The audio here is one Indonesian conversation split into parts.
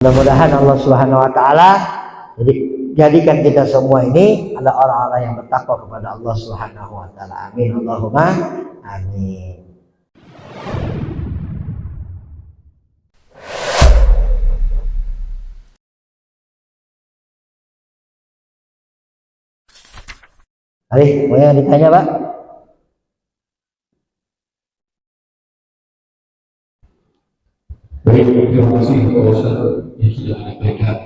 Mudah-mudahan Allah Subhanahu wa taala jadikan kita semua ini adalah orang-orang yang bertakwa kepada Allah Subhanahu wa taala. Amin. Allahumma amin. Mau yang ditanya, Pak? Baik, terima kasih Pak Ustaz yang sudah menyampaikan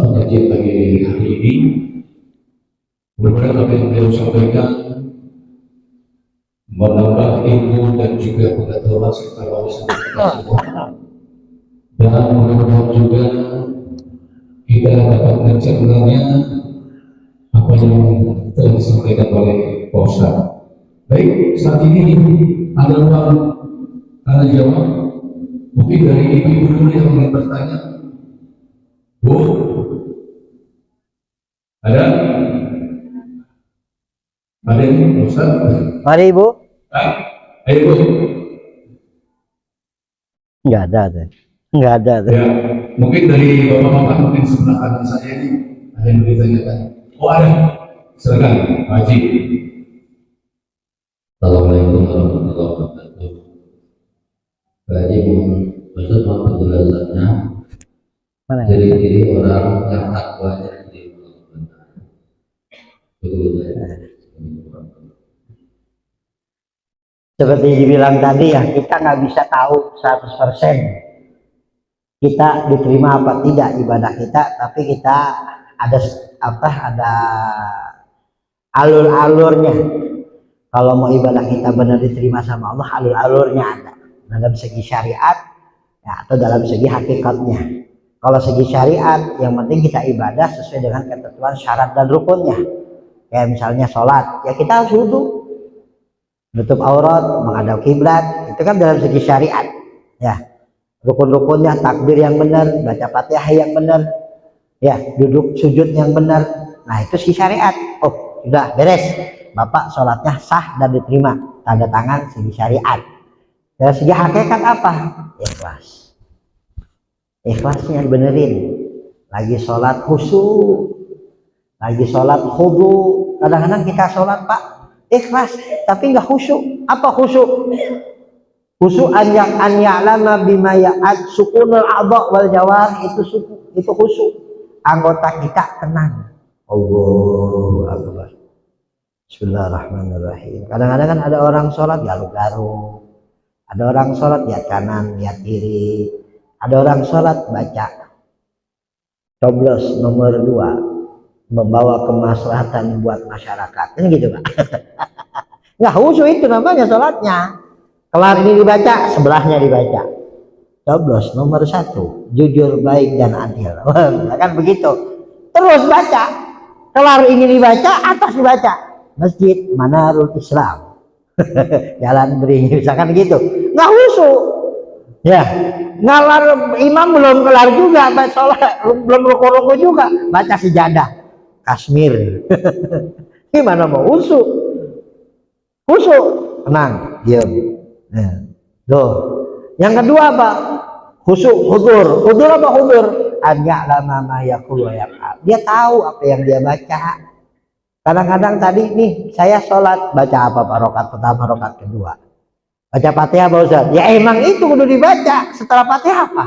pengajian pagi hari ini. Mudah-mudahan apa yang beliau sampaikan menambah ilmu dan juga pengetahuan serta wawasan kita semua. Dan mudah-mudahan juga kita dapat mencernanya apa yang telah disampaikan oleh Pak Ustaz. Baik, saat ini ada ruang tanya jawab. Mungkin dari ibu dulu yang ingin bertanya. Bu, ada? Ada ini, Ustaz? Mari Ibu. Ayo Bu. Enggak ada. Ya, mungkin dari bapak-bapak mungkin sebelah kanan saya ini ada yang ditanyakan. Oh ada, silakan Pak Haji. Assalamualaikum warahmatullahi wabarakatuh. Pak Haji, maksud penjelasannya ciri-ciri orang yang takwanya di seperti dibilang tadi ya, kita nggak bisa tahu 100% kita diterima apa tidak ibadah kita, tapi kita ada alur-alurnya. Kalau mau ibadah kita benar diterima sama Allah, alur-alurnya ada dalam segi syariat ya, atau dalam segi hakikatnya. Kalau segi syariat, yang penting kita ibadah sesuai dengan ketentuan syarat dan rukunnya. Kayak misalnya sholat, ya kita harus wudu, nutup aurat, menghadap kiblat, itu kan dalam segi syariat ya. Rukun-rukunnya, takbir yang benar, baca Fatihah yang benar ya, duduk sujud yang benar. Nah itu segi syariat. Oh sudah beres, Bapak sholatnya sah dan diterima, tanda tangan segi syariat. Dari segi hakikat apa? Ikhlas. Ikhlasnya benerin. Lagi sholat khusyuk, lagi sholat khudu. Kadang-kadang kita sholat Pak ikhlas tapi nggak khusyuk. Apa khusyuk? Khusyuk an ya'lama bima ya'ad sukunul a'dha wal jawar, itu khusyuk. Anggota kita tenang. Allahu akbar. Bismillahirrahmanirrahim. Kadang-kadang kan ada orang sholat garuk-garuk, ada orang sholat lihat kanan lihat kiri, ada orang sholat baca coblos nomor 2, membawa kemaslahatan buat masyarakat, kan gitu Pak. Nggak khusyuk, itu namanya sholatnya. Kelar ini dibaca, sebelahnya dibaca coblos nomor 1, jujur, baik, dan adil. Kan begitu, terus baca. Kelar ini dibaca, atas dibaca Masjid Manarul Islam, Jalan Beringin, misalkan gitu. Nggak khusyuk ya. Ngalar imam belum kelar juga sholat, belum ruku-ruku juga baca sejadah Kashmir. Gimana mau khusyuk? Khusyuk, tenang, diam. Tuh. Yang kedua apa? Khusyuk, hudur. Hudur apa hudur? An ya'lama ma yaqulu wa yaf'al. Dia tahu apa yang dia baca. Kadang-kadang tadi nih saya sholat baca apa Pak? Rakaat pertama, rakaat kedua baca Fatihah Pak Ustaz. Ya emang itu kudu dibaca. Setelah Fatihah apa?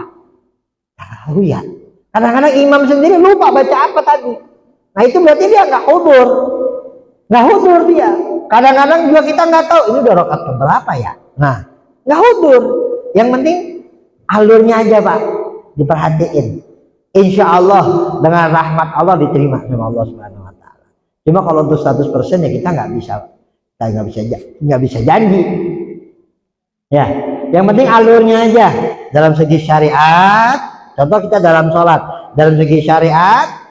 Tahu ya. Kadang-kadang imam sendiri lupa baca apa tadi. Nah itu berarti dia nggak hudur. Nggak hudur dia. Kadang-kadang juga kita nggak tahu ini udah rakaat keberapa ya. Nah nggak hudur. Yang penting alurnya aja Pak diperhatiin. Insya Allah dengan rahmat Allah diterima sama Allah Subhanahu Wa Taala. Cuma kalau untuk 100% ya kita nggak bisa janji. Ya, yang penting alurnya aja. Dalam segi syariat, contoh kita dalam sholat, dalam segi syariat,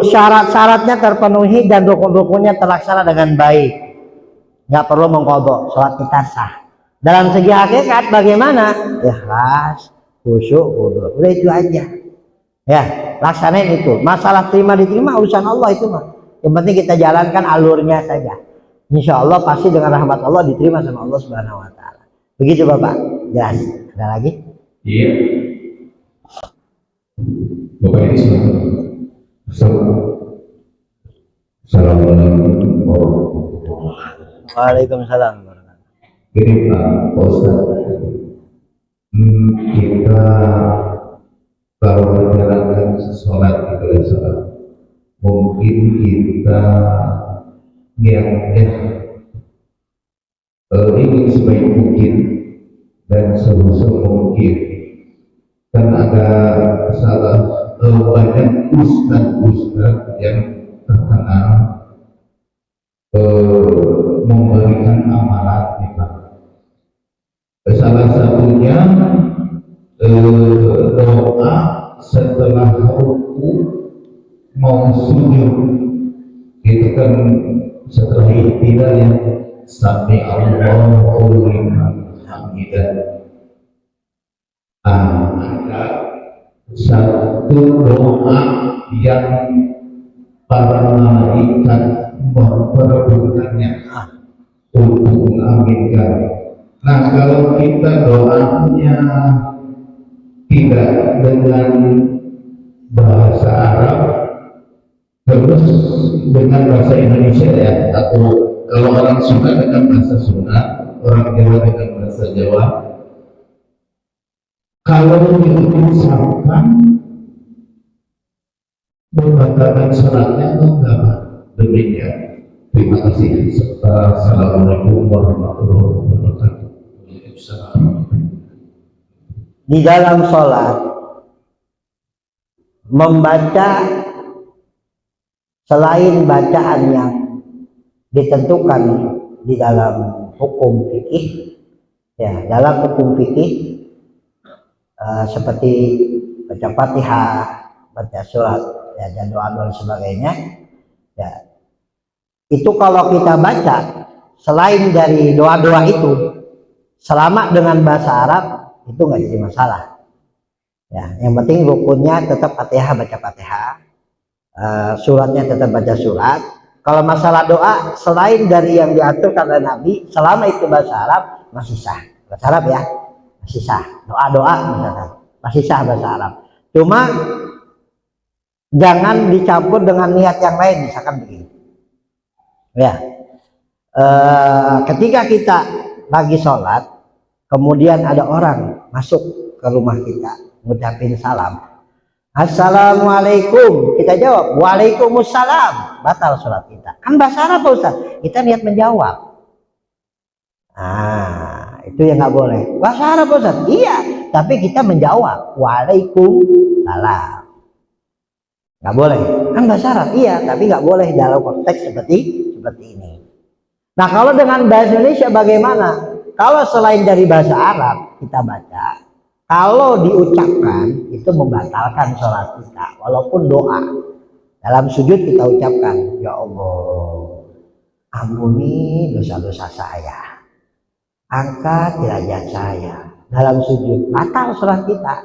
syarat-syaratnya terpenuhi dan rukun-rukunnya terlaksana dengan baik, nggak perlu mengqadha, sholat kita sah. Dalam segi hakikat bagaimana? Ikhlas, khusyuk, hudur. Udah itu aja. Ya, laksanain itu. Masalah terima diterima urusan Allah itu mah. Yang penting kita jalankan alurnya saja. Insya Allah pasti dengan rahmat Allah diterima sama Allah Subhanahu Wa Taala. Begitu Bapak. Jelas. Ada lagi? Iya. Assalamualaikum warahmatullahi wabarakatuh. Waalaikumsalam. Ini Pak Ustaz, kita kalau menjalankan sholat ibadah sholat, mungkin kita niatnya ingin sebaik mungkin dan sebesar mungkin, kan ada salah banyak ustaz yang terkenal memberikan amalan nih Pak. Salah satunya doa setelah ruku mau sujud, itu kan setelah iktidal ya, sami Allahu liman hamidah. Ada satu doa yang para malaikat memperebutkannya untuk mengaminkan. Nah, kalau kita doanya tidak dengan bahasa Arab, terus dengan bahasa Indonesia ya, atau kalau orang suka dengan bahasa Sunda, orang Jawa dengan bahasa Jawa, kalau diucapkan membatalkan sholatnya atau enggak Pak? Demikian. Terima kasih. Assalamualaikum warahmatullahi wabarakatuh. Di dalam sholat membaca selain bacaan yang ditentukan di dalam hukum fikih, ya dalam hukum fikih seperti baca Fatihah, baca surat, ya dan doa-doa dan sebagainya, ya itu kalau kita baca selain dari doa-doa itu selama dengan bahasa Arab itu nggak jadi masalah. Ya, yang penting rukunnya tetap Fatihah, baca Fatihah, suratnya tetap baca surat. Kalau masalah doa selain dari yang diatur oleh Nabi, selama itu bahasa Arab masih sah. Bahasa Arab ya masih sah. Doa-doa misalkan masih sah bahasa Arab. Cuma jangan dicampur dengan niat yang lain, misalkan begini. Ya, ketika kita lagi sholat, kemudian ada orang masuk ke rumah kita ngucapin salam, assalamualaikum, kita jawab waalaikumsalam, batal sholat kita. Kan bahasa Arab Pak Ustaz, kita niat menjawab. Nah itu yang nggak boleh. Bahasa Arab Pak Ustaz, iya, tapi kita menjawab waalaikumsalam, nggak boleh. Kan bahasa Arab, iya, tapi nggak boleh dalam konteks seperti ini. Nah kalau dengan bahasa Indonesia bagaimana? Kalau selain dari bahasa Arab kita baca, kalau diucapkan itu membatalkan sholat kita, walaupun doa. Dalam sujud kita ucapkan, ya Allah, ampuni dosa-dosa saya, angkat derajat saya. Dalam sujud batal sholat kita,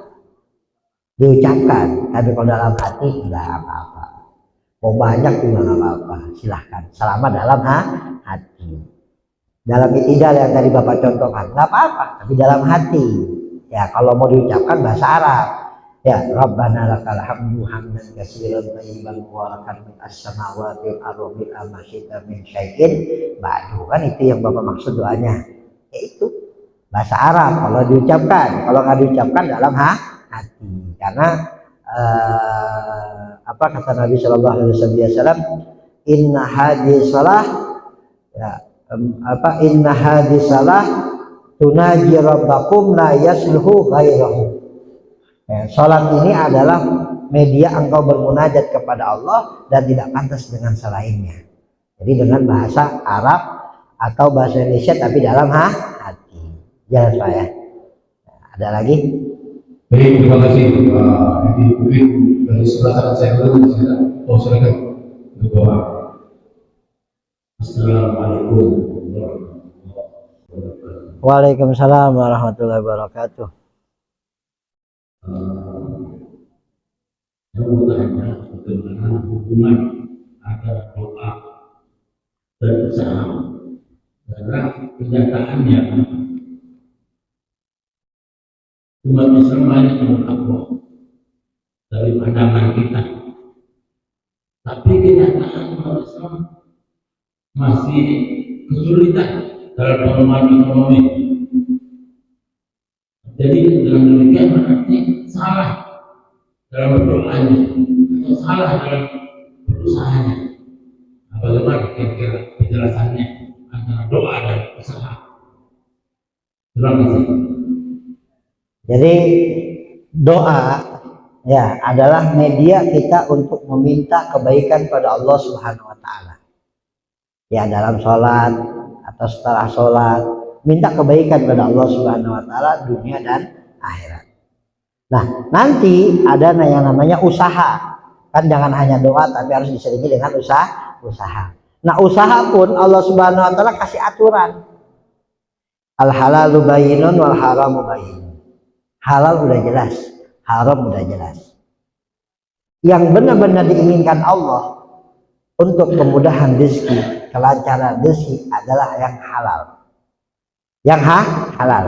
diucapkan. Tapi kalau dalam hati enggak apa-apa. Mau banyak juga nggak apa-apa, silahkan. Selama dalam hati. Dalam itidal yang tadi Bapak contohkan, nggak apa-apa. Tapi dalam hati. Ya kalau mau diucapkan bahasa Arab, ya Rabbana lakal hamdu hamdan katsiran thayyiban mubarakan min as-samawati wal ardi amma syi'ta min syai'in ba'du. Kan itu yang Bapak maksud doanya. Yaitu bahasa Arab kalau diucapkan, kalau nggak diucapkan dalam hati. Karena apa kata Nabi Shallallahu Alaihi Wasallam, inna hadis salah, ya, inna hadis salah tunaji rabbakum la yasluhu ghairahu. Ya, salat ini adalah media engkau bermunajat kepada Allah dan tidak pantas dengan selainnya. Jadi dengan bahasa Arab atau bahasa Indonesia tapi dalam hati. Jangan Pak ya. Nah, ada lagi? Baik, terima kasih Pak Edi Putri dari sebelah kanan saya dulu. Oh silakan berdoa. Assalamualaikum warahmatullahi wabarakatuh. Waalaikumsalam warahmatullahi wabarakatuh. Saya mau tanya bagaimana hubungan antara doa dan usaha, karena kenyataannya umat Islam banyak yang bertakwa, dari pandangan kita. Tapi kenyataan manusia masih kesulitan dalam pengembangan ekonomi. Jadi dengan demikian berarti salah dalam berdoanya atau salah dalam berusahanya. Nah, bagaimana kira-kira penjelasannya antara doa dan usaha? Terima kasih. Jadi doa ya adalah media kita untuk meminta kebaikan pada Allah Subhanahu wa taala. Ya, dalam sholat atau setelah sholat minta kebaikan pada Allah Subhanahu wa taala dunia dan akhirat. Nah, nanti ada yang namanya usaha. Kan jangan hanya doa tapi harus diselingi dengan usaha. Nah, usaha pun Allah Subhanahu wa taala kasih aturan. Al halalu bayyinun wal haramu bayyinun. Halal udah jelas, haram udah jelas. Yang benar-benar diinginkan Allah untuk kemudahan rezeki, kelancaran rezeki adalah yang halal. Yang halal.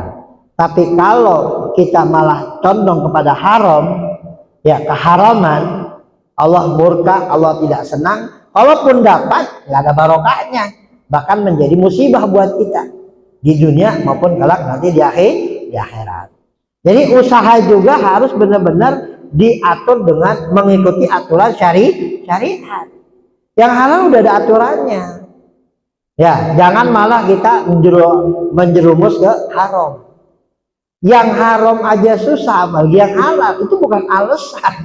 Tapi kalau kita malah condong kepada haram, ya keharaman, Allah murka, Allah tidak senang. Kalaupun dapat, nggak ada barokahnya, bahkan menjadi musibah buat kita di dunia maupun kelak nanti di akhirat. Jadi usaha juga harus benar-benar diatur dengan mengikuti aturan syariat. Yang halal udah ada aturannya. Ya, jangan malah kita menjerumus ke haram. Yang haram aja susah, apalagi yang halal itu bukan alasan.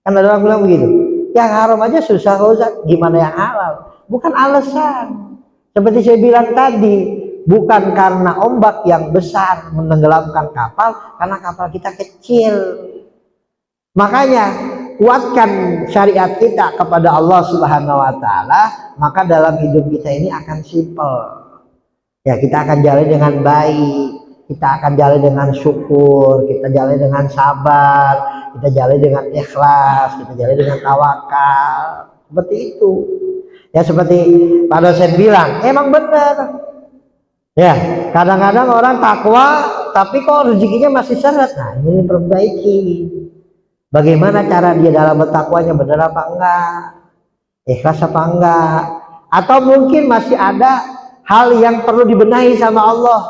Kan ada orang bilang begitu. Yang haram aja susah, Ustaz, gimana yang halal? Bukan alasan. Seperti saya bilang tadi, bukan karena ombak yang besar menenggelamkan kapal, karena kapal kita kecil. Makanya kuatkan syariat kita kepada Allah Subhanahu wa taala, maka dalam hidup kita ini akan simpel. Ya, kita akan jalan dengan baik, kita akan jalan dengan syukur, kita jalan dengan sabar, kita jalan dengan ikhlas, kita jalan dengan tawakal. Seperti itu. Ya, seperti Pak dosen bilang, emang benar. Ya, kadang-kadang orang takwa tapi kok rezekinya masih seret. Nah, ini perbaiki. Bagaimana cara dia dalam bertakwanya, benar apa enggak, ikhlas apa enggak, atau mungkin masih ada hal yang perlu dibenahi sama Allah.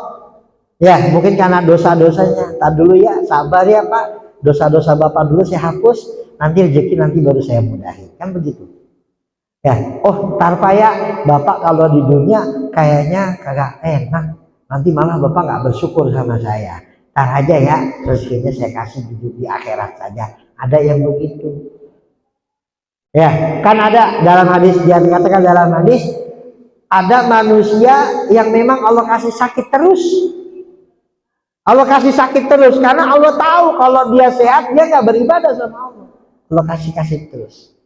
Ya, mungkin karena dosa-dosanya. Tar dulu ya, sabar ya Pak, dosa-dosa Bapak dulu saya hapus, nanti rezeki nanti baru saya mudahi. Kan begitu. Ya, oh tar Pak ya, Bapak kalau di dunia kayaknya kagak enak, nanti malah Bapak nggak bersyukur sama saya. Tar aja ya, rezekinya saya kasih di akhirat saja. Ada yang begitu. Ya, kan ada dalam hadis, dia dikatakan dalam hadis, ada manusia yang memang Allah kasih sakit terus. Allah kasih sakit terus karena Allah tahu kalau dia sehat dia nggak beribadah sama Allah. Allah kasih terus.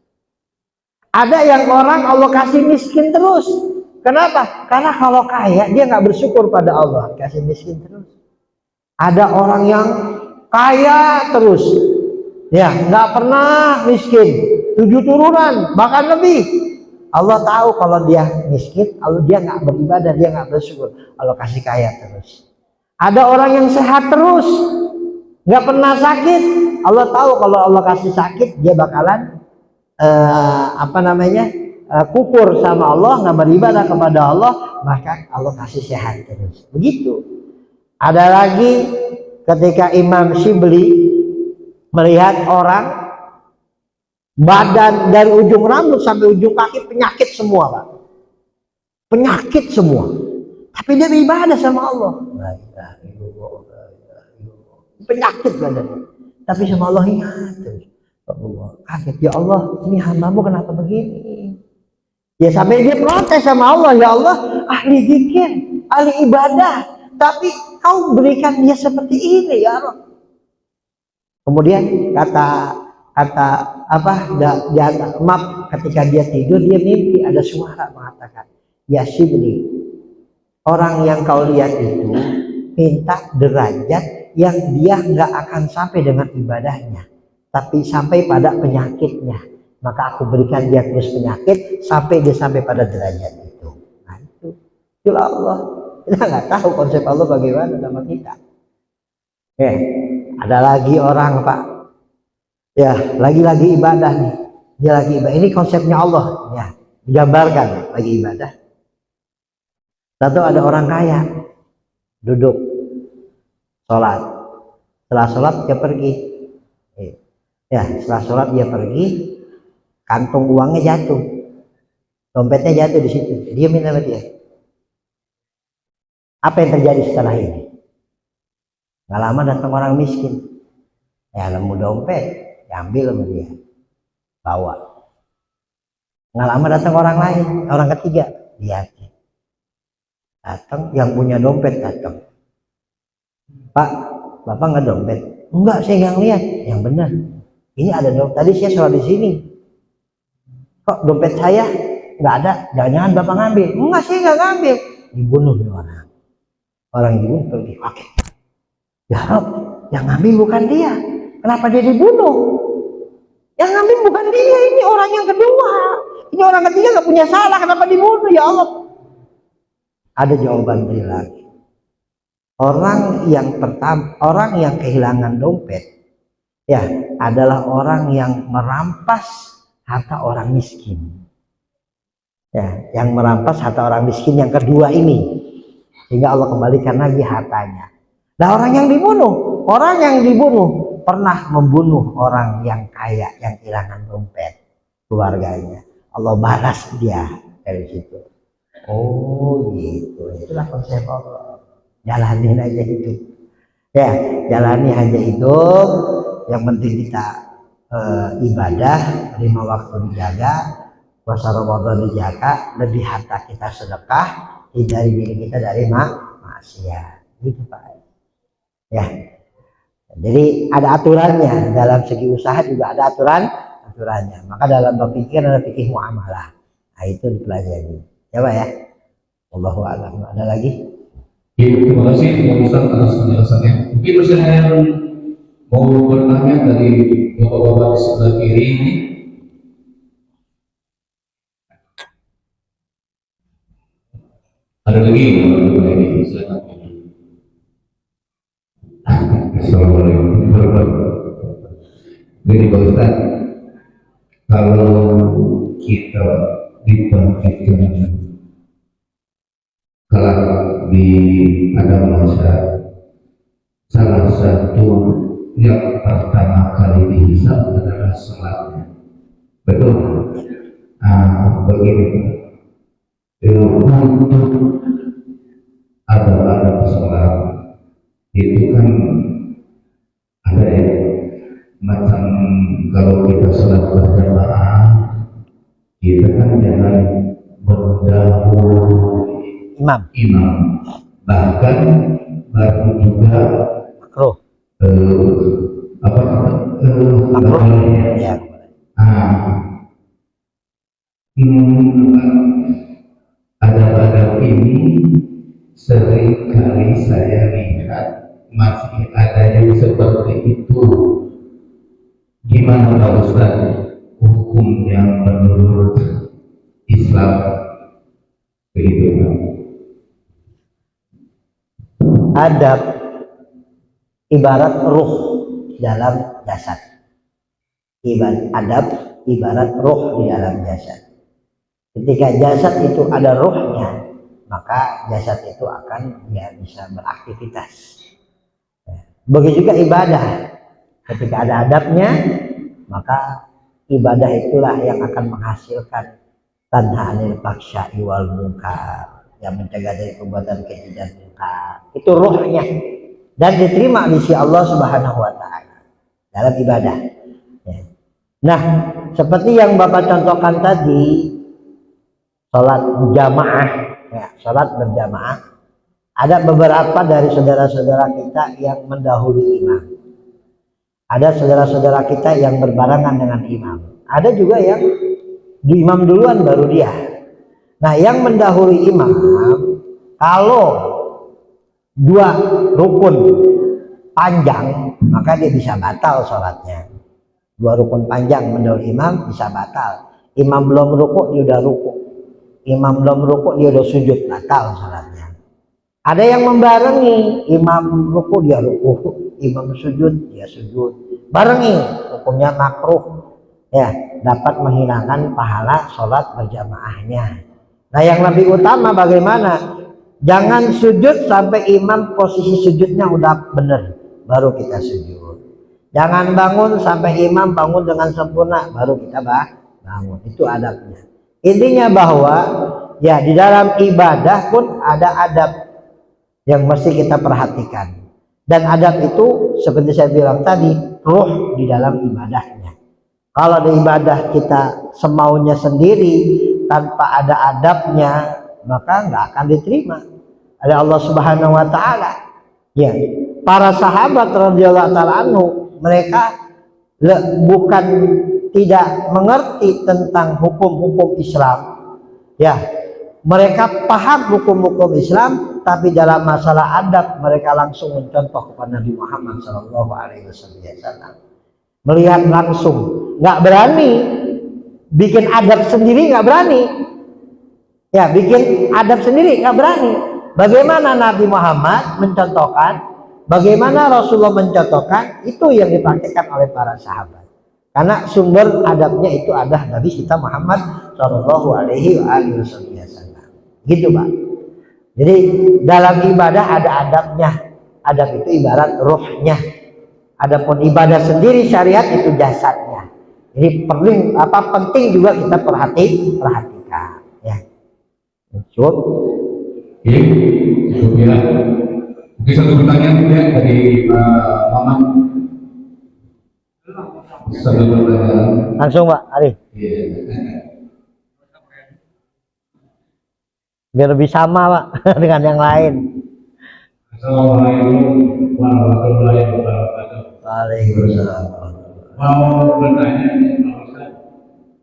Ada yang orang Allah kasih miskin terus. Kenapa? Karena kalau kaya dia nggak bersyukur pada Allah, kasih miskin terus. Ada orang yang kaya terus, ya nggak pernah miskin, 7 turunan bahkan lebih. Allah tahu kalau dia miskin, Allah dia nggak beribadah, dia nggak bersyukur, Allah kasih kaya terus. Ada orang yang sehat terus, nggak pernah sakit, Allah tahu kalau Allah kasih sakit dia bakalan kufur sama Allah, nggak beribadah kepada Allah, bahkan Allah kasih sehat terus. Begitu. Ada lagi ketika Imam Syibli melihat orang badan dari ujung rambut sampai ujung kaki penyakit semua, Pak. Penyakit semua. Tapi dia beribadah sama Allah. Penyakit badannya. Tapi sama Allah ingat terus. Allah kaget, ya Allah, ini hambamu kenapa begini? Ya sampai dia protes sama Allah, ya Allah, ahli zikir, ahli ibadah, tapi kau berikan dia seperti ini ya Allah. Kemudian ketika dia tidur dia mimpi ada suara mengatakan, ya Syibli, orang yang kau lihat itu minta derajat yang dia nggak akan sampai dengan ibadahnya, tapi sampai pada penyakitnya, maka aku berikan dia terus penyakit sampai dia sampai pada derajat itu. Nah itu Allah. Kita nggak tahu konsep Allah bagaimana sama kita. Ada lagi orang Pak, Ya, lagi-lagi ibadah nih. Dia lagi ibadah. Ini konsepnya Allah ya, digambarkan lagi ibadah. Lalu ada orang kaya duduk sholat. Setelah sholat dia pergi. Ya, setelah sholat dia pergi, kantong uangnya jatuh, dompetnya jatuh di situ. Dia minta sama dia. Apa yang terjadi setelah ini? Nggak lama datang orang miskin. Ya, nemu dompet, diambil sama dia, bawa. Nggak lama datang orang lain, orang ketiga, lihat. Datang yang punya dompet datang. Pak, Bapak nggak dompet? Enggak, saya nggak lihat. Yang benar. Ini ada dompet. Tadi saya sholat di sini. Kok dompet saya nggak ada? Jangan-jangan Bapak ngambil? Enggak, saya nggak ngambil. Dibunuh nih orang. Orang yang dibunuh pergi. Oke. Ya Rob, yang ngambil bukan dia. Kenapa dia dibunuh? Yang ngambil bukan dia. Ini orang yang kedua. Ini orang ketiga nggak punya salah. Kenapa dibunuh? Ya Allah. Ada jawaban dari lagi. Orang yang pertama, orang yang kehilangan dompet, ya adalah orang yang merampas harta orang miskin. Ya, yang merampas harta orang miskin yang kedua ini, sehingga Allah kembalikan lagi hartanya. Nah, orang yang dibunuh pernah membunuh orang yang kaya yang kehilangan dompet keluarganya. Allah balas dia dari situ. Oh gitu, itulah konsep Allah. Jalanin aja hidup. Ya, jalani aja hidup. Yang penting kita ibadah, 5 waktu dijaga, puasa Ramadan dijaga, lebih harta kita sedekah, hindari diri kita dari maksiat. Gitu Pak. Ya. Jadi ada aturannya, dalam segi usaha juga ada aturannya. Maka dalam berpikir ada fikih muamalah. Nah, itu dipelajari. Ya Pak ya. Wallahu a'lam. Ada lagi? Terima kasih Pak Ustaz atas penjelasannya. Mungkin saya mau bertanya dari bapak-bapak di sebelah kiri ini. Ada lagi? Silakan. Assalamualaikum. Jadi Pak Ustaz, kalau kita dibangkitkan kelak di pada masa, salah satu yang pertama kali dihisab adalah salatnya. Betul? Begini, untuk ada sholat itu kan ada ya, macam kalau kita sholat berjamaah, kita kan jangan mendahului imam, bahkan baru juga makruh. Makruh. Ya. Adab-adab ini sering kali saya lihat masih ada yang seperti itu. Gimana Pak Ustaz hukumnya menurut Islam begitu? Adab ibarat ruh dalam jasad. Adab ibarat ruh di dalam jasad. Ketika jasad itu ada ruhnya, maka jasad itu akan bisa beraktivitas. Begitu juga ibadah. Ketika ada adabnya, maka ibadah itulah yang akan menghasilkan tanha anil faksya'i wal munkar, yang mencegah dari perbuatan keji dan munkar. Itu ruhnya dan diterima di sisi Allah Subhanahu wa taala dalam ibadah. Nah, seperti yang Bapak contohkan tadi, sholat berjamaah, sholat berjamaah, ada beberapa dari saudara-saudara kita yang mendahului imam. Ada saudara-saudara kita yang berbarengan dengan imam. Ada juga yang di imam duluan baru dia. Nah, yang mendahului imam, kalau 2 rukun panjang, maka dia bisa batal sholatnya. 2 rukun panjang mendahului imam bisa batal. Imam belum rukuk, dia udah rukuk. Imam belum rukuk, dia udah sujud, batal sholatnya. Ada yang membarengi, imam rukuk dia rukuk, imam sujud dia sujud, barengi rukuk hukumnya makruh, ya, dapat menghilangkan pahala sholat berjamaahnya. Nah, yang lebih utama bagaimana? Jangan sujud sampai imam posisi sujudnya udah benar, baru kita sujud. Jangan bangun sampai imam bangun dengan sempurna, baru kita bangun. Itu adabnya. Intinya bahwa ya di dalam ibadah pun ada adab yang mesti kita perhatikan. Dan adab itu seperti saya bilang tadi, ruh di dalam ibadahnya. Kalau di ibadah kita semaunya sendiri tanpa ada adabnya, maka nggak akan diterima oleh Allah Subhanahu wa taala. Ya, para sahabat radhiyallahu taala anhu, mereka bukan tidak mengerti tentang hukum-hukum Islam. Ya, mereka paham hukum-hukum Islam, tapi dalam masalah adab mereka langsung mencontoh kepada Nabi Muhammad SAW. Melihat langsung, nggak berani bikin adab sendiri, nggak berani. Ya, bikin adab sendiri nggak berani. Bagaimana Nabi Muhammad mencontohkan, bagaimana Rasulullah mencontohkan, itu yang dipraktikkan oleh para sahabat. Karena sumber adabnya itu ada Nabi kita Muhammad Shallallahu Alaihi Wasallam. Gitu Pak. Jadi dalam ibadah ada adabnya. Adab itu ibarat ruhnya. Adapun ibadah sendiri syariat itu jasadnya. Jadi penting juga kita perhatikan. Ya. Cukup. Oke, cukup ya. Mungkin satu pertanyaan ya dari Pak Maman. Satu pertanyaan. Langsung Pak Ari. Iya. Biar lebih sama Pak dengan yang lain. Assalamualaikum warahmatullahi wabarakatuh. Waalaikumsalam. Mau bertanya nih Pak Ustaz,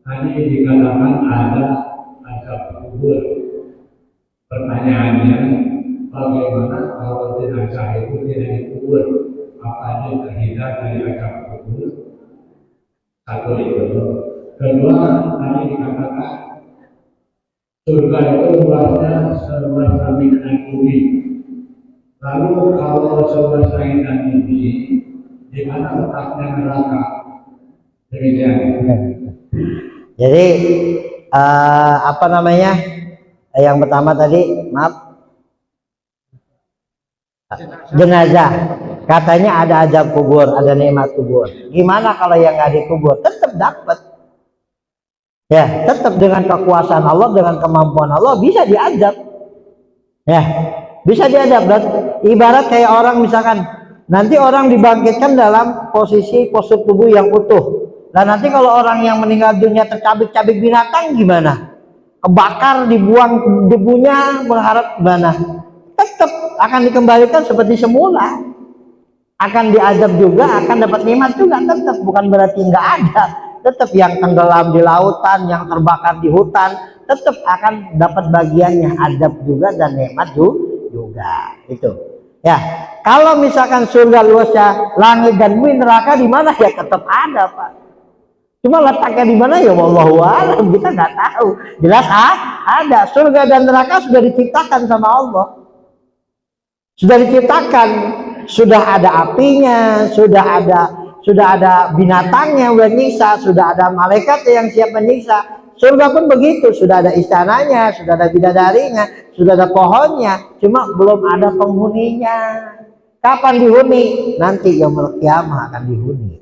tadi dikatakan ada azab kubur. Pertanyaannya, bagaimana kalau jenazah itu tidak dikubur? Apakah dia terhindar dari azab kubur? Satu itu. Kedua, tadi dikatakan surga itu luasnya seluas langit dan bumi. Lalu kalau seluas langit dan bumi, di mana letaknya neraka? Demikian. Jadi apa namanya? Yang pertama tadi, maaf, jenazah. Katanya ada azab kubur, ada nikmat kubur. Gimana kalau yang nggak dikubur? Tetap dapat. Ya, tetap dengan kekuasaan Allah, dengan kemampuan Allah bisa diazab. Ya, bisa diazab. Ibarat kayak orang misalkan nanti orang dibangkitkan dalam posisi postur tubuh yang utuh. Dan nanti kalau orang yang meninggal dunia tercabik-cabik binatang gimana? Kebakar, dibuang debunya, berharap gimana? Tetap akan dikembalikan seperti semula. Akan diazab juga, akan dapat nikmat juga, tetap. Bukan berarti nggak ada. Tetap yang tenggelam di lautan, yang terbakar di hutan, tetap akan dapat bagiannya, azab juga dan nikmat juga. Itu. Ya, kalau misalkan surga luasnya langit dan bumi, neraka di mana ya tetap ada, Pak. Cuma letaknya di mana ya wallahu a'lam, kita nggak tahu. Jelas ada. Surga dan neraka sudah diciptakan sama Allah. Sudah diciptakan, sudah ada apinya, sudah ada binatangnya yang menyiksa, sudah ada malaikat yang siap menyiksa. Surga pun begitu, sudah ada istananya, sudah ada bidadarinya, sudah ada pohonnya, cuma belum ada penghuninya. Kapan dihuni? Nanti yaumul qiyamah akan dihuni.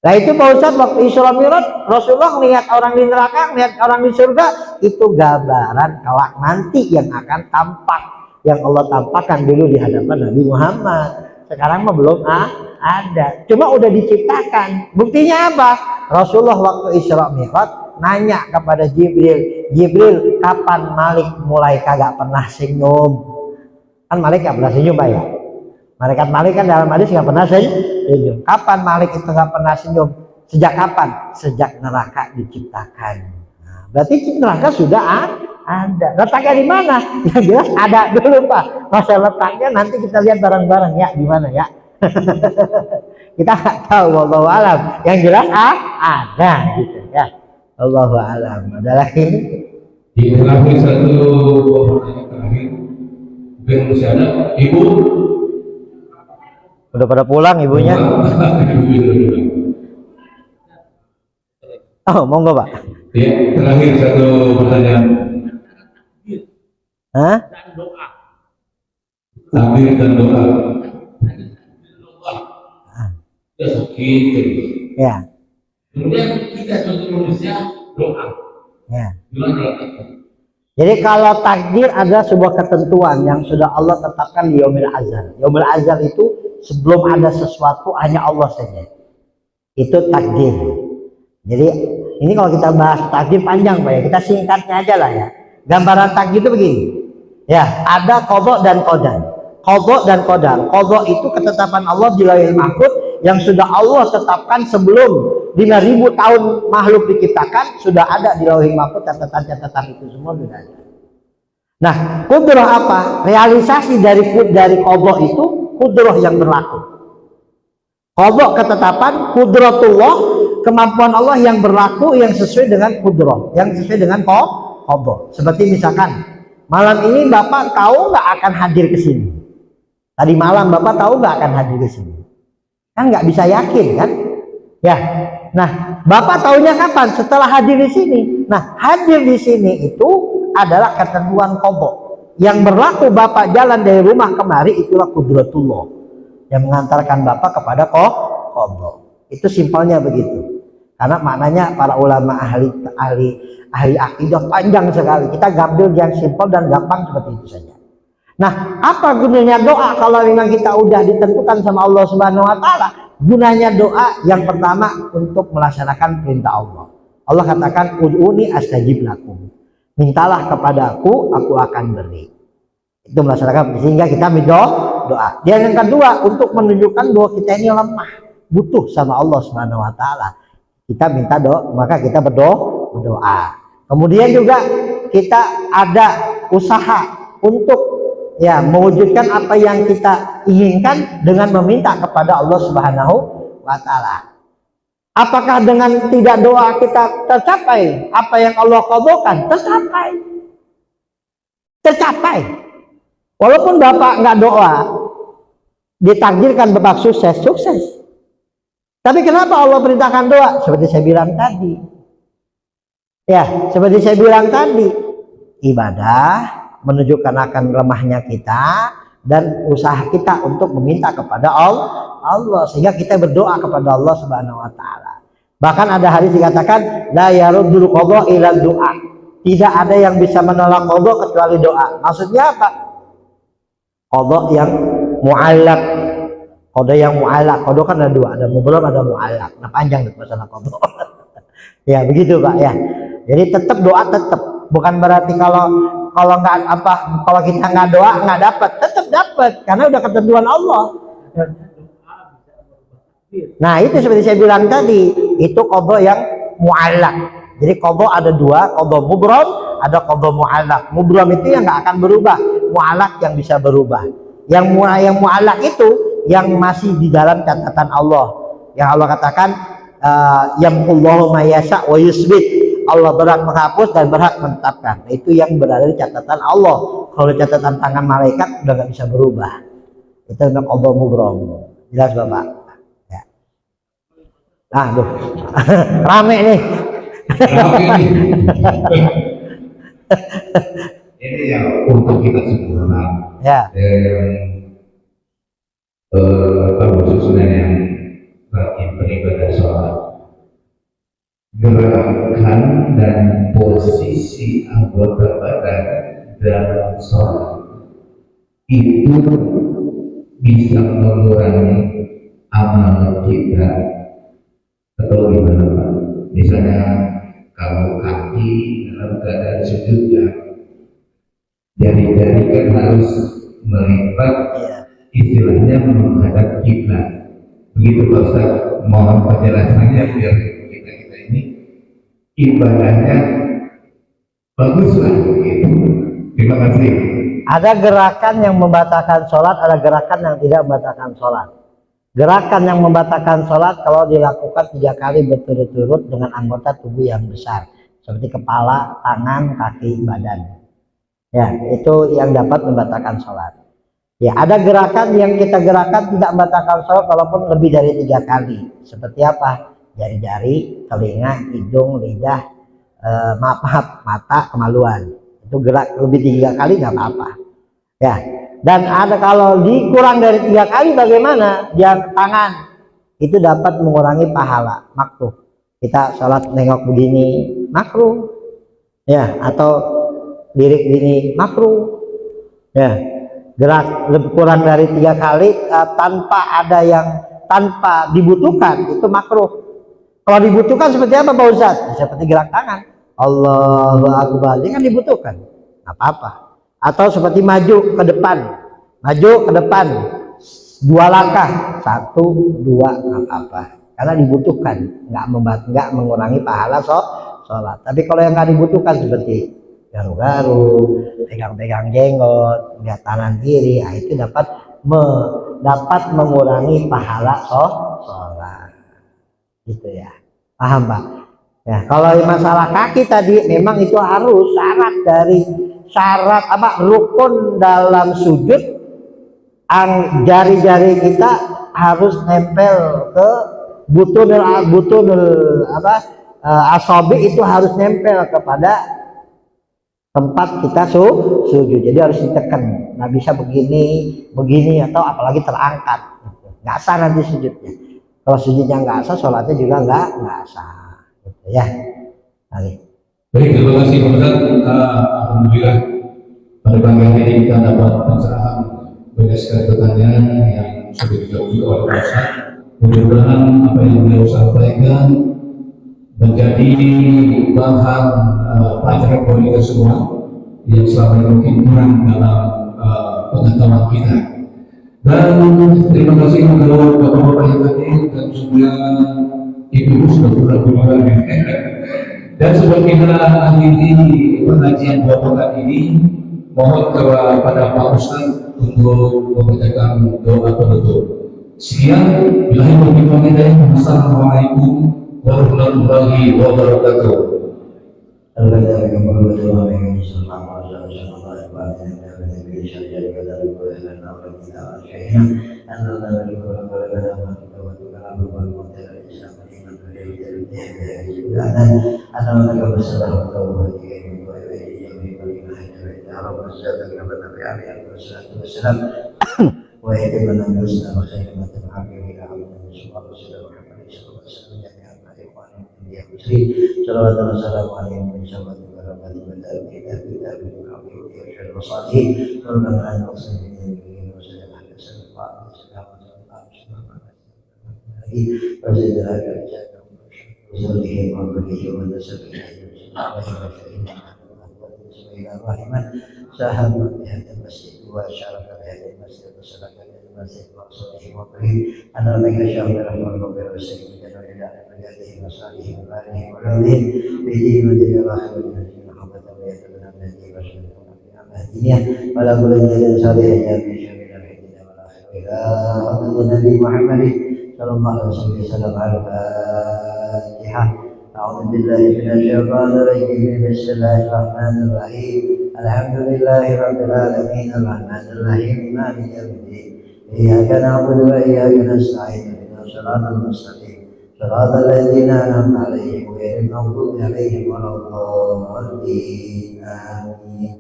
Nah itu Pak Ustadz, waktu Isra Mi'raj Rasulullah melihat orang di neraka, melihat orang di surga, itu gambaran kelak nanti yang akan tampak, yang Allah tampakkan dulu di hadapan Nabi Muhammad. Sekarang mah belum ada, cuma udah diciptakan. Buktinya apa? Rasulullah waktu Isra Mi'raj nanya kepada Jibril, kapan Malik mulai kagak pernah senyum? Kan Malik gak pernah senyum Pak ya? Malaikat Malik kan dalam hadis nggak pernah senyum. Kapan Malik itu nggak pernah senyum? Sejak kapan? Sejak neraka diciptakan. Nah, berarti neraka sudah ada. Letaknya di mana? Yang jelas ada dulu Pak. Masa letaknya nanti kita lihat bareng-bareng ya di mana ya. Kita nggak tahu, wallahu alam. Yang jelas ada gitu ya. Allahu alam. Ada lagi? Di terakhir satu pertanyaan terakhir, mungkin masih ada Ibu. Udah pada pulang ibunya. Oh, monggo Pak. Ya, terakhir satu pertanyaan. Hah? Takbir dan doa. Ya, gitu. Ya, Kemudian kita sebagai manusia doa. ya. Gimana? Jadi kalau takdir ada sebuah ketentuan yang sudah Allah tetapkan di Yaumil Azal. Yaumil Azal itu sebelum ada sesuatu hanya Allah saja. Itu takdir. Jadi ini kalau kita bahas takdir panjang Pak ya, kita singkatnya aja lah ya. Gambaran takdir itu begini. Ya, ada qadha dan qadar. Qadha dan qadar. Qadha itu ketetapan Allah di Lauhul Mahfuz yang sudah Allah tetapkan sebelum 5.000 tahun makhluk diciptakan, sudah ada di Lauhul Mahfuz catatan-catatan itu semua sudah ada. Nah, qudrah apa? Realisasi dari qadha itu qudrah yang berlaku. Qadha ketetapan, qudratullah kemampuan Allah yang berlaku yang sesuai dengan qudrah, yang sesuai dengan qadha. Seperti misalkan malam ini Bapak tahu nggak akan hadir ke sini. Tadi malam Bapak tahu nggak akan hadir ke sini. Kan nggak bisa yakin kan? Ya. Nah, Bapak tahunya kapan? Setelah hadir di sini. Nah, hadir di sini itu adalah ketentuan qadha. Yang berlaku Bapak jalan dari rumah kemari itulah qudratullah yang mengantarkan Bapak kepada qadha. Itu simpelnya begitu. Karena maknanya para ulama ahli akidah panjang sekali. Kita gambil yang simpel dan gampang seperti itu saja. Nah, apa gunanya doa kalau memang kita udah ditentukan sama Allah Subhanahu wa taala? Gunanya doa yang pertama untuk melaksanakan perintah Allah. Allah katakan ud'uni astajib lakum. Mintalah kepadaku, aku akan beri. Itu melaksanakan sehingga kita doa. Dan yang kedua untuk menunjukkan bahwa kita ini lemah, butuh sama Allah Subhanahu wa taala. Kita minta doa, maka kita berdoa. Kemudian juga kita ada usaha untuk ya mewujudkan apa yang kita inginkan dengan meminta kepada Allah Subhanahu wa taala. Apakah dengan tidak doa kita tercapai apa yang Allah qadhakan? Tercapai. Walaupun Bapak nggak doa, ditakdirkan Bapak sukses. Tapi kenapa Allah perintahkan doa? Seperti saya bilang tadi. Ya, seperti saya bilang tadi, ibadah menunjukkan akan lemahnya kita dan usaha kita untuk meminta kepada Allah sehingga kita berdoa kepada Allah Subhanahu wa taala. Bahkan ada hadis dikatakan la yaruddul qadha ila doa. Tidak ada yang bisa menolak qadha kecuali doa. Maksudnya apa? Qadha yang mu'allaq. Qadha yang mu'allaq. Qadha kan ada dua, ada mubram ada mu'allaq. Nah, panjang masalah qadha. Ya, begitu Pak ya. Jadi tetap doa tetap. Bukan berarti kalau kita nggak doa nggak dapat, tetap dapat karena udah ketentuan Allah. Nah itu seperti saya bilang tadi, itu qadha yang mu'allaq. Jadi qadha ada dua, qadha mubram, ada qadha mu'allaq. Mubram itu yang nggak akan berubah, mu'allaq yang bisa berubah. Yang mu'allaq itu yang masih di dalam catatan Allah. Yang Allah katakan yamhullahu ma yasha wa yusbit. Allah berhak menghapus dan berhak menetapkan. Nah, itu yang berada di catatan Allah. Kalau catatan tangan malaikat udah nggak bisa berubah. Itu namanya qadha mubram. Jelas Bapak? Ya. Aduh, rame nih. Ini yang untuk kita semua. Ya. Khususnya yang beribadah sholat. Gerakan dan posisi anggota badan dalam sholat itu bisa mengurangi amal kita atau gimana Pak? Misalnya kalau kaki dalam keadaan sujud ya jari-jari kan harus melipat istilahnya menghadap kiblat. Begitu Pak Ustaz, mohon penjelasannya biar kita ini ibadahnya bagus lah gitu. Terima kasih. Ada gerakan yang membatalkan sholat, ada gerakan yang tidak membatalkan sholat. Gerakan yang membatalkan sholat kalau dilakukan 3 kali berturut-turut dengan anggota tubuh yang besar seperti kepala, tangan, kaki, badan. Ya, itu yang dapat membatalkan sholat. Ya, ada gerakan yang kita gerakan tidak membatalkan sholat walaupun lebih dari 3 kali. Seperti apa? jari-jari, telinga, hidung, lidah, mata, kemaluan. Itu gerak lebih 3 kali nggak apa-apa. Ya. Dan ada kalau dikurang dari 3 kali bagaimana? Yang tangan itu dapat mengurangi pahala, makruh. Kita sholat nengok begini, makruh. Ya, atau lirik gini, makruh. Ya, gerak lebih kurang dari 3 kali tanpa dibutuhkan itu makruh. Kalau dibutuhkan seperti apa Pak Ustadz? Seperti gerak tangan, Allahu Akbar, ini kan dibutuhkan, nggak apa-apa. Atau seperti maju ke depan 2 langkah, 1, 2, nggak apa-apa, karena dibutuhkan, nggak mengurangi pahala sholat. Tapi kalau yang nggak dibutuhkan seperti garu-garu, pegang-pegang jenggot, lihat kanan kiri, nah itu dapat mengurangi pahala sholat. Gitu ya, paham Pak? Ya, kalau masalah kaki tadi memang itu harus syarat rukun dalam sujud, jari-jari kita harus nempel ke butunul asobi, itu harus nempel kepada tempat kita sujud. Jadi harus ditekan, nggak bisa begini atau apalagi terangkat, nggak sah nanti sujudnya. Kalau sujudnya nggak sah, sholatnya juga nggak sah, gitu ya. Baik, terima kasih Pak Ustadz. Alhamdulillah pada pagi hari ini kita dapat pencerahan banyak sekali pertanyaan yang sudah dijawab oleh Pak Ustadz. Mudah-mudahan apa yang beliau sampaikan menjadi bahan pelajaran bagi kita semua yang selama ini mungkin kurang dalam pengetahuan kita. Dan terima kasih untuk bapak-bapak yang hadir dan juga ibu sudah pulang. Dan sebelum kita akhiri pengajian 2 pekan ini, mohon kepada Pak Ustadz untuk membacakan doa penutup. Sekian, billahi taufiq wal hidayah. Wassalamualaikum warahmatullahi wabarakatuh. Nabi Muhammad sallallahu alaihi wasallam. Al-Fatihah. أعوذ بالله من الشيطان الرجيم. بسم الله الرحمن الرحيم. الحمد لله رب العالمين الرحمن الرحيم مالك يوم الدين. إياك نعبد وإياك نستعين. اهدنا الصراط المستقيم صراط الذين أنعمت عليهم غير المغضوب عليهم ولا الضالين. آمين.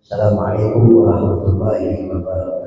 السلام عليكم ورحمة الله وبركاته.